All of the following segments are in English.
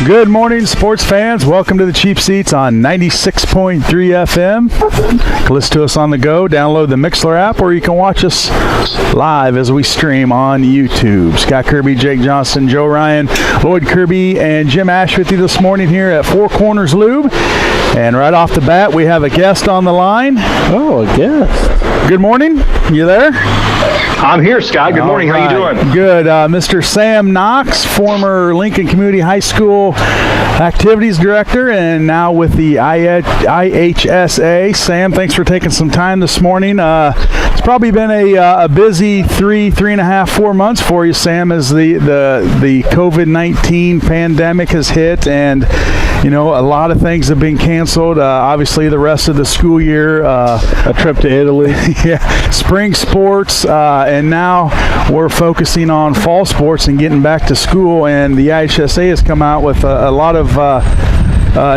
Good morning, sports fans. Welcome to the Cheap Seats on 96.3 FM. You can listen to us on the go. Download the Mixler app, or you can watch us live as we stream on YouTube. Scott Kirby, Jake Johnston, Joe Ryan, Lloyd Kirby, and Jim Ash with you this morning here at Four Corners Lube. And right off the bat, we have a guest on the line. Oh, a guest. Good morning. You there? I'm here, Scott. Good morning. Right. How you doing? Good. Mr. Sam Knox, former Lincoln Community High School Activities Director, and now with the IHSA. Sam, thanks for taking some time this morning. It's probably been a busy 3.5, 4 months for you, Sam, as the COVID-19 pandemic has hit, and a lot of things have been canceled. Obviously, the rest of the school year, a trip to Italy, yeah, spring sports, and now we're focusing on fall sports and getting back to school. And the IHSA has come out with a lot of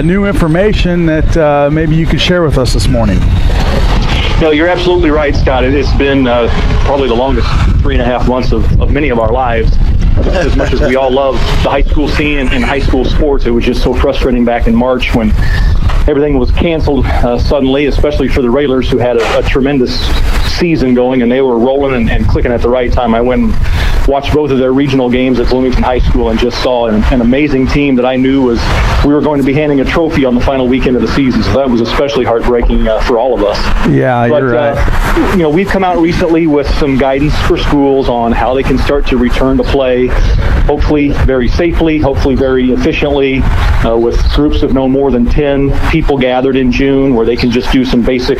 new information that maybe you could share with us this morning. No, you're absolutely right, Scott. It's been probably the longest 3.5 months of many of our lives. As much as we all love the high school scene and high school sports, it was just so frustrating back in March when everything was canceled suddenly, especially for the Railers, who had a tremendous season going, and they were rolling and clicking at the right time. I went and watched both of their regional games at Bloomington High School and just saw an amazing team that I knew we were going to be handing a trophy on the final weekend of the season. So that was especially heartbreaking for all of us. Yeah, but, you're right. We've come out recently with some guidance for schools on how they can start to return to play, hopefully very safely, hopefully very efficiently, with groups of no more than 10 people gathered in June, where they can just do some basic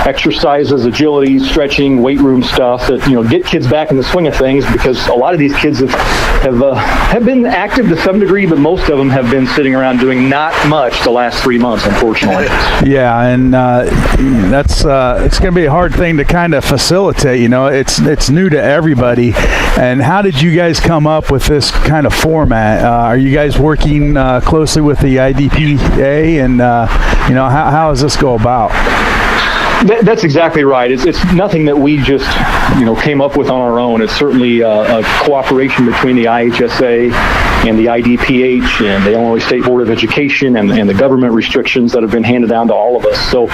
exercises, agility, stretching, weight room stuff that get kids back in the swing of things, because a lot of these kids have been active to some degree, but most of them have been sitting around doing not much the last 3 months, unfortunately. Yeah, and that's it's going to be a hard thing to kind of facilitate. It's new to everybody. And how did you guys come up with this kind of format? Are you guys working closely with the IDPA, and how does this go about? That's exactly right. It's nothing that we just came up with on our own. It's certainly a cooperation between the IHSA and the IDPH and the Illinois State Board of Education and the government restrictions that have been handed down to all of us. So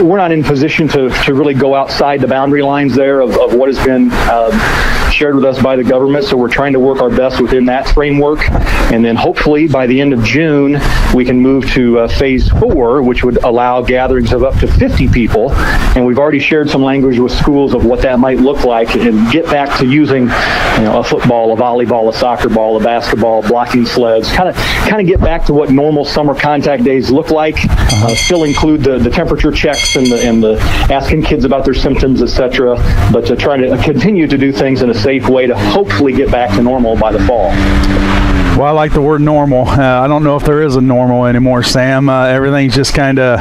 we're not in position to really go outside the boundary lines there of what has been shared with us by the government. So we're trying to work our best within that framework. And then hopefully by the end of June, we can move to phase 4, which would allow gatherings of up to 50 people. And we've already shared some language with schools of what that might look like, and get back to using a football, a volleyball, a soccer ball, a basketball, blocking sleds, kind of get back to what normal summer contact days look like. Still include the temperature checks and the asking kids about their symptoms, etc., but to try to continue to do things in a safe way to hopefully get back to normal by the fall. Well, I like the word normal. I don't know if there is a normal anymore, Sam. Everything's just kind of,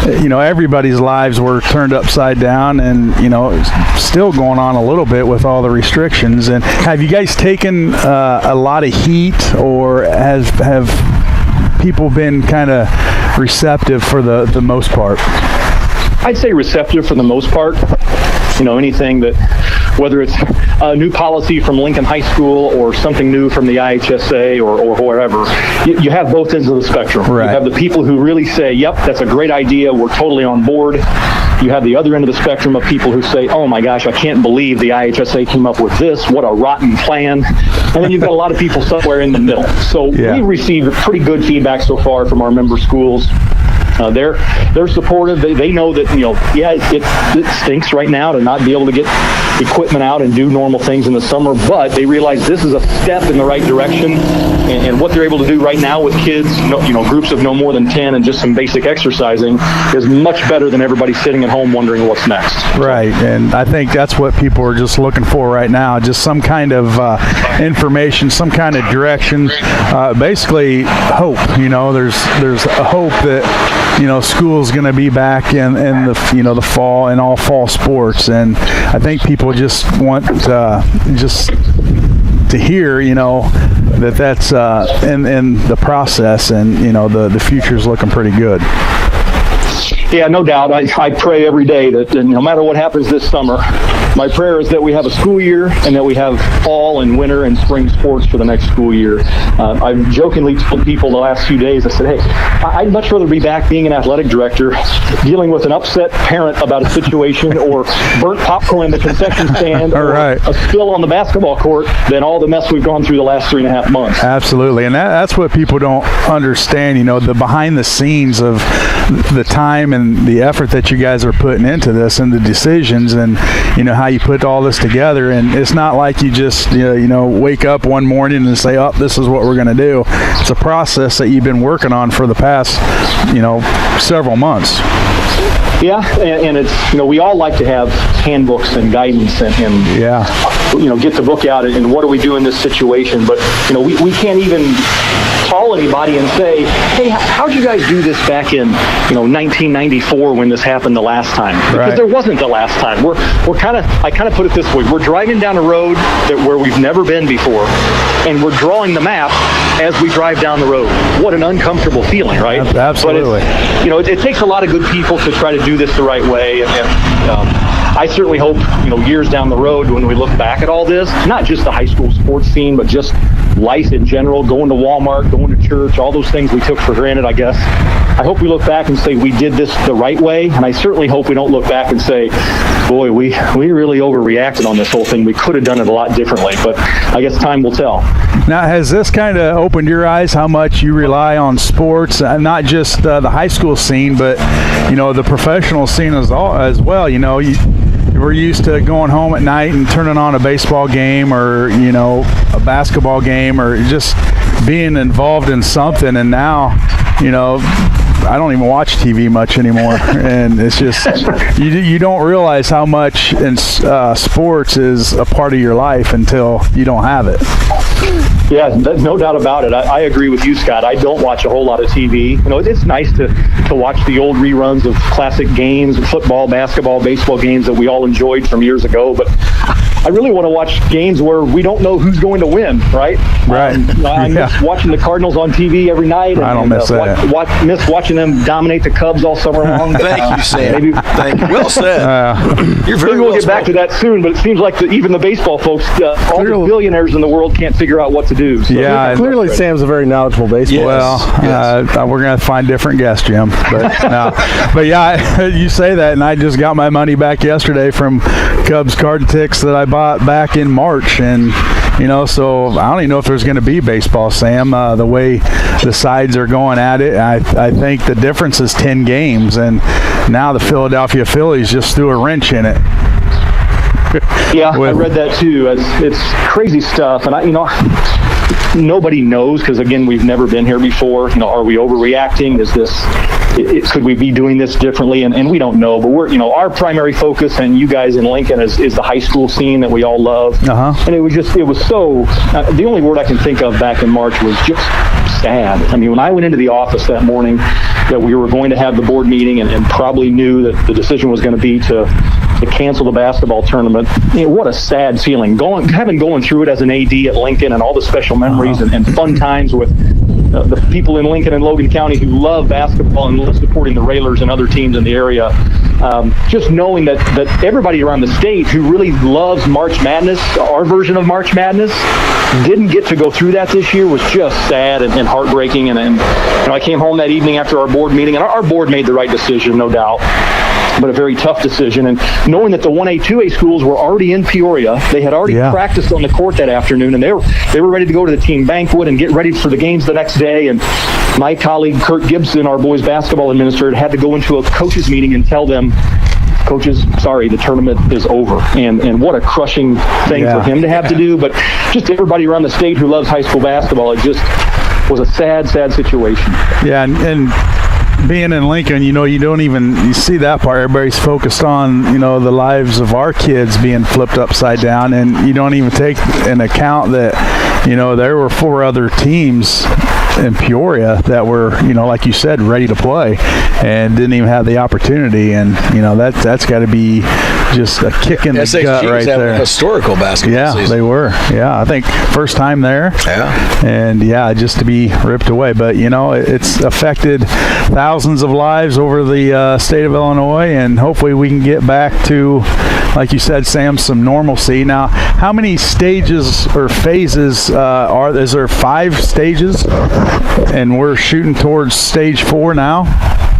everybody's lives were turned upside down, and, it's still going on a little bit with all the restrictions. And have you guys taken a lot of heat, or have people been kind of receptive for the most part? I'd say receptive for the most part. Anything that, whether it's a new policy from Lincoln High School or something new from the IHSA or wherever, you have both ends of the spectrum. Right. You have the people who really say, yep, that's a great idea, we're totally on board. You have the other end of the spectrum of people who say, oh my gosh, I can't believe the IHSA came up with this, what a rotten plan. And then you've got a lot of people somewhere in the middle. So We've received pretty good feedback so far from our member schools. They're supportive. They know that it stinks right now to not be able to get equipment out and do normal things in the summer, but they realize this is a step in the right direction, and what they're able to do right now with kids, groups of no more than 10 and just some basic exercising, is much better than everybody sitting at home wondering what's next. Right, and I think that's what people are just looking for right now, just some kind of information, some kind of direction, basically hope. There's a hope that school's going to be back in the fall and all fall sports, and I think people just want just to hear that's in the process, and the future's looking pretty good. Yeah, no doubt. I pray every day that no matter what happens this summer, my prayer is that we have a school year and that we have fall and winter and spring sports for the next school year. I've jokingly told people the last few days, I said, hey, I'd much rather be back being an athletic director, dealing with an upset parent about a situation or burnt popcorn in the concession stand or a spill on the basketball court than all the mess we've gone through the last 3.5 months. Absolutely. And that's what people don't understand, the behind the scenes of the time and the effort that you guys are putting into this and the decisions and, how you put all this together. And it's not like you just, wake up one morning and say, oh, this is what we're going to do. It's a process that you've been working on for the past, several months. Yeah, and it's, we all like to have handbooks and guidance and get the book out and what do we do in this situation. But, we can't even call anybody and say, hey, how'd you guys do this back in, 1994 when this happened the last time? Because there wasn't the last time. I kind of put it this way. We're driving down a road where we've never been before, and we're drawing the map as we drive down the road. What an uncomfortable feeling, right? Absolutely. But it takes a lot of good people to try to do this the right way. And I certainly hope, years down the road when we look back at all this, not just the high school sports scene, but just life in general, going to Walmart, going to church, all those things we took for granted, I guess. I hope we look back and say we did this the right way, and I certainly hope we don't look back and say, boy, we really overreacted on this whole thing. We could have done it a lot differently, but I guess time will tell. Now, has this kind of opened your eyes how much you rely on sports, not just the high school scene, but, the professional scene as well? We're used to going home at night and turning on a baseball game or, a basketball game or just being involved in something. And now, I don't even watch TV much anymore. And it's just, you don't realize how much in sports is a part of your life until you don't have it. Yeah, no doubt about it. I agree with you, Scott. I don't watch a whole lot of TV. It's nice to watch the old reruns of classic games, football, basketball, baseball games that we all enjoyed from years ago. But I really want to watch games where we don't know who's going to win, right? Right. I miss watching the Cardinals on TV every night. I don't miss that. Miss watching them dominate the Cubs all summer long. Thank you, Sam. Thank you. Well said. You're very maybe we'll well get back to that soon, but it seems like even the baseball folks, all the billionaires in the world can't figure out what to do. So clearly Sam's a very knowledgeable baseball. We're going to find different guests, Jim. But you say that, and I just got my money back yesterday from Cubs card ticks that I bought back in March, and so I don't even know if there's going to be baseball, Sam. The way the sides are going at it, I think the difference is 10 games, and now the Philadelphia Phillies just threw a wrench in it. Yeah, I read that too. It's crazy stuff, and nobody knows because again, we've never been here before. Are we overreacting? Is this? Could we be doing this differently? And we don't know, but we're, our primary focus, and you guys in Lincoln is the high school scene that we all love. And it was so, the only word I can think of back in March was just sad. I mean, when I went into the office that morning that we were going to have the board meeting and probably knew that the decision was going to be to cancel the basketball tournament, what a sad feeling. Having going through it as an AD at Lincoln and all the special memories and fun times with the people in Lincoln and Logan County who love basketball and love supporting the Railers and other teams in the area. Just knowing that everybody around the state who really loves March Madness, our version of March Madness, didn't get to go through that this year was just sad and heartbreaking. And I came home that evening after our board meeting, and our board made the right decision, no doubt, but a very tough decision. And knowing that the 1A, 2A schools were already in Peoria, they had already practiced on the court that afternoon, and they were ready to go to the team banquet and get ready for the games the next day. And my colleague, Kurt Gibson, our boys basketball administrator, had to go into a coaches meeting and tell them, coaches, sorry, the tournament is over. And what a crushing thing for him to have to do. But just everybody around the state who loves high school basketball, it just was a sad, sad situation. Yeah, and being in Lincoln, you don't even see that part. Everybody's focused on, the lives of our kids being flipped upside down, and you don't even take into account that, there were 4 other teams in Peoria that were, like you said, ready to play and didn't even have the opportunity. And, that's got to be just a kick in the SHGs gut right have there. a historical basketball Yeah, season. they were. Yeah, I think first time there. Yeah. And yeah, just to be ripped away. But it's affected thousands of lives over the state of Illinois, and hopefully we can get back to, like you said, Sam, some normalcy. Now, how many stages or phases is there? 5 stages, and we're shooting towards stage 4 now?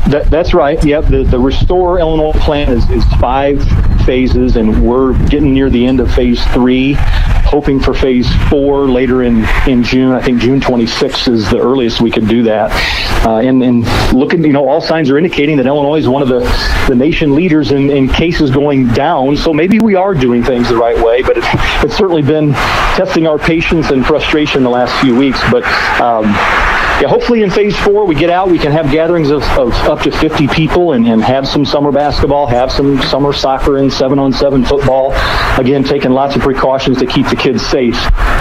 That's right. Yep. The Restore Illinois plan is 5 phases, and we're getting near the end of phase 3, hoping for phase 4 later in June. I think June 26th is the earliest we could do that. And looking, all signs are indicating that Illinois is one of the nation leaders in cases going down. So maybe we are doing things the right way, but it's certainly been testing our patience and frustration the last few weeks. But hopefully in phase 4 we get out, we can have gatherings of up to 50 people and have some summer basketball, have some summer soccer and 7-on-7 football. Again, taking lots of precautions to keep the kids safe.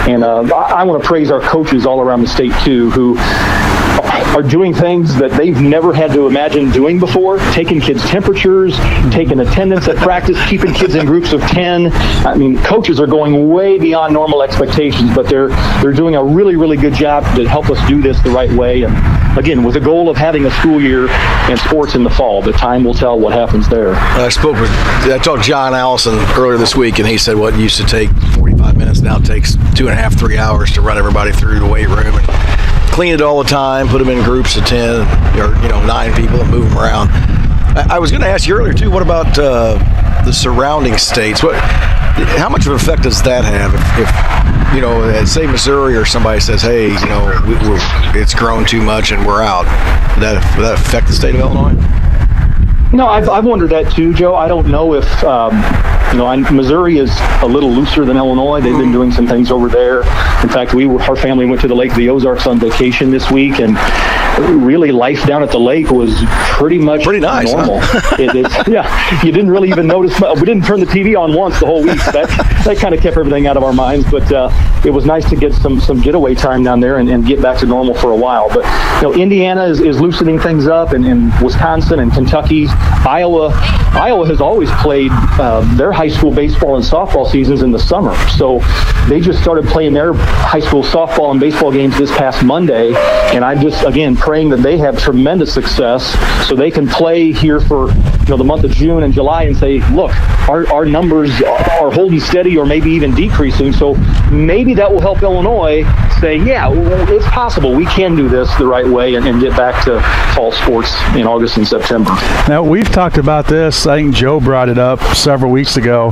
And I want to praise our coaches all around the state too, who are doing things that they've never had to imagine doing before, taking kids' temperatures, taking attendance at practice, keeping kids in groups of 10. I mean, coaches are going way beyond normal expectations, but they're doing a really, really good job to help us do this the right way. And again, with the goal of having a school year and sports in the fall, but time will tell what happens there. I talked to John Allison earlier this week, and he said what used to take 45 minutes now takes 2.5, 3 hours to run everybody through the weight room and clean it all the time, put them in groups of 10 or 9 people and move them around. I was going to ask you earlier too, what about the surrounding states? How much of an effect does that have if say Missouri or somebody says, hey, it's grown too much and we're out? Would that affect the state of Illinois? No, I've wondered that too, Joe. I don't know if Missouri is a little looser than Illinois. They've been doing some things over there. In fact, our family went to the Lake of the Ozarks on vacation this week, and really life down at the lake was pretty nice, normal. Huh? You didn't really even notice. We didn't turn the TV on once the whole week. So that kind of kept everything out of our minds. But it was nice to get some getaway time down there and get back to normal for a while. But Indiana is loosening things up, and Wisconsin and Kentucky. Iowa has always played their high school baseball and softball seasons in the summer. So they just started playing their high school softball and baseball games this past Monday. And I'm just, again, praying that they have tremendous success so they can play here for the month of June and July and say, look, our numbers are holding steady or maybe even decreasing. So maybe that will help Illinois say, yeah, it's possible. We can do this the right way and get back to fall sports in August and September. Now, we've talked about this. I think Joe brought it up several weeks ago,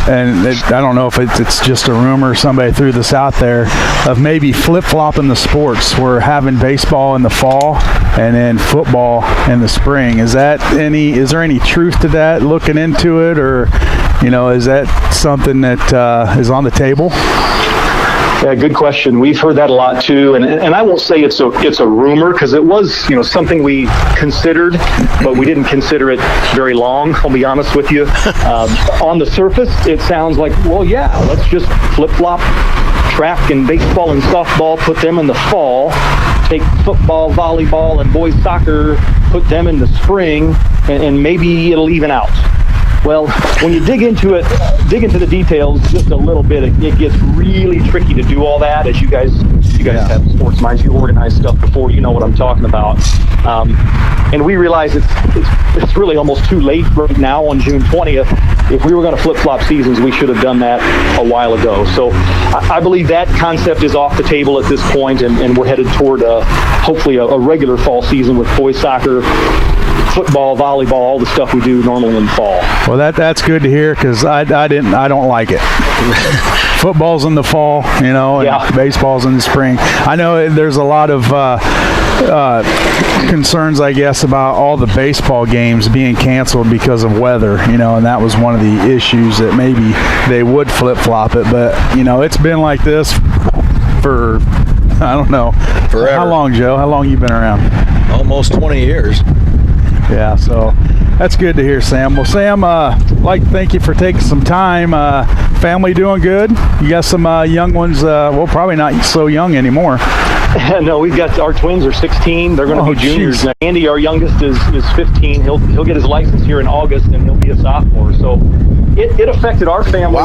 and I don't know if it's just a rumor, somebody threw this out there, of maybe flip-flopping the sports. We're having baseball in the fall and then football in the spring. Is there any truth to that, looking into it, or is that something that is on the table? Yeah, good question. We've heard that a lot too, and I won't say it's a rumor, because it was something we considered, but we didn't consider it very long. I'll be honest with you. On the surface, it sounds like, well, yeah, let's just flip-flop track and baseball and softball, put them in the fall. Take football, volleyball, and boys soccer, put them in the spring, and maybe it'll even out. Well, when you dig into the details just a little bit, it gets really tricky to do all that. As you guys have sports minds, you organize stuff before, you know what I'm talking about. And we realize it's really almost too late right now on June 20th. If we were going to flip-flop seasons, we should have done that a while ago. So I believe that concept is off the table at this point, and we're headed toward hopefully a regular fall season with boys soccer, football, volleyball, all the stuff we do normally in the fall. Well, that's good to hear, because I don't like it. Football's in the fall, and baseball's in the spring. I know there's a lot of concerns, I guess, about all the baseball games being canceled because of weather, and that was one of the issues, that maybe they would flip-flop it. But, it's been like this for, I don't know. Forever. How long, Joe? How long you been around? Almost 20 years. Yeah, so that's good to hear, Sam. Well, Sam, like to thank you for taking some time. Family doing good? You got some young ones, well, probably not so young anymore. No, we've got our twins are 16. They're going to be juniors. Geez. Now, Andy, our youngest, is 15. He'll get his license here in August, and he'll be a sophomore. So it affected our family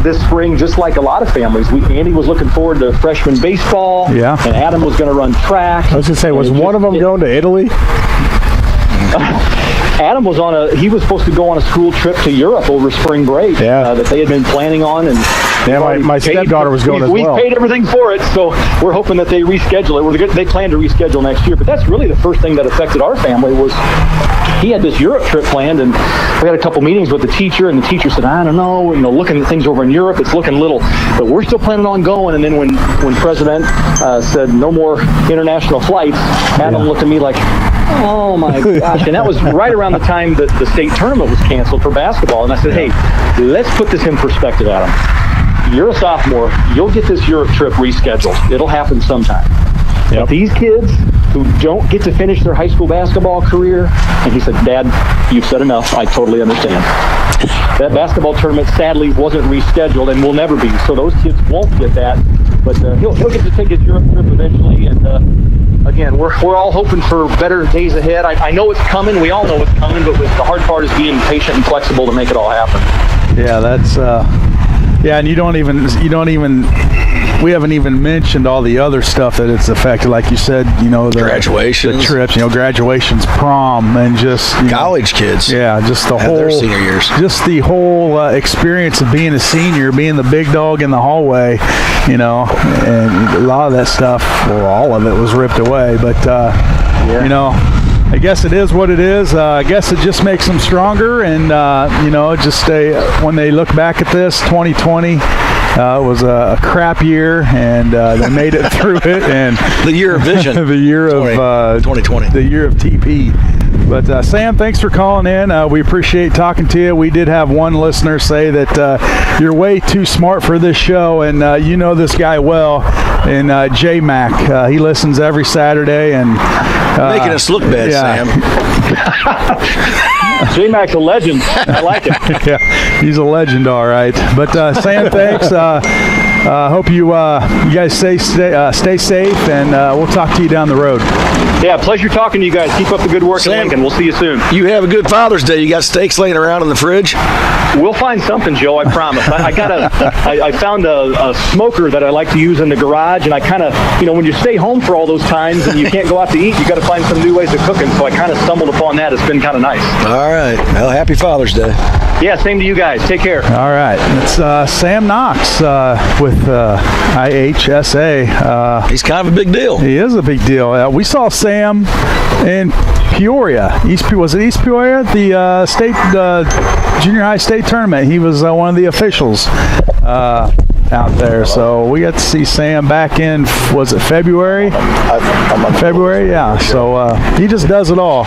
this spring, just like a lot of families. Andy was looking forward to freshman baseball, Yeah. and Adam was going to run track. I was going to say, was one of them going to Italy? Adam was he was supposed to go on a school trip to Europe over spring break that they had been planning on, and my stepdaughter was going as well. We paid everything for it, so we're hoping that they reschedule it. They plan to reschedule next year, but that's really the first thing that affected our family was he had this Europe trip planned, and we had a couple meetings with the teacher, and the teacher said, I don't know, looking at things over in Europe, it's looking little, but we're still planning on going. And then when President said no more international flights, Adam looked at me like, oh my gosh. And that was right around the time that the state tournament was canceled for basketball. And I said, hey, let's put this in perspective, Adam. You're a sophomore. You'll get this Europe trip rescheduled. It'll happen sometime. But these kids who don't get to finish their high school basketball career, and he said, Dad, you've said enough. I totally understand. That basketball tournament sadly wasn't rescheduled and will never be. So those kids won't get that. But he'll get to take his Europe trip eventually. And again, we're all hoping for better days ahead. I know it's coming. We all know it's coming. But the hard part is being patient and flexible to make it all happen. Yeah, that's and we haven't even mentioned all the other stuff that it's affected. Like you said, the graduations, the trips, graduations, prom, and just college kids. Yeah, just the whole their senior years. Just the whole experience of being a senior, being the big dog in the hallway, and a lot of that stuff, well, all of it was ripped away. But I guess it is what it is. I guess it just makes them stronger, and when they look back at this, 2020 was a crap year, and they made it through it. And the year of vision, the year of 2020, the year of TP. But Sam, thanks for calling in. We appreciate talking to you. We did have one listener say that you're way too smart for this show, and you know this guy well. And J Mac, he listens every Saturday, and making us look bad, Sam. J Mac's a legend. I like it. Yeah, he's a legend, all right. But Sam, thanks. Hope you guys stay safe, and we'll talk to you down the road. Yeah, pleasure talking to you guys. Keep up the good work, Sam, in Lincoln. We'll see you soon. You have a good Father's Day. You got steaks laying around in the fridge? We'll find something, Joe. I promise. I found a smoker that I like to use in the garage, and I kind of, when you stay home for all those times and you can't go out to eat, you got to find some new ways of cooking. So I kind of stumbled upon that. It's been kind of nice. All right. Well, happy Father's Day. Yeah, same to you guys. Take care. All right. It's Sam Knox with IHSA. He's kind of a big deal. He is a big deal. We saw Sam in Peoria. Was it East Peoria? The state junior high state tournament. He was one of the officials out there. So we got to see Sam back in, was it February? February, yeah. So he just does it all.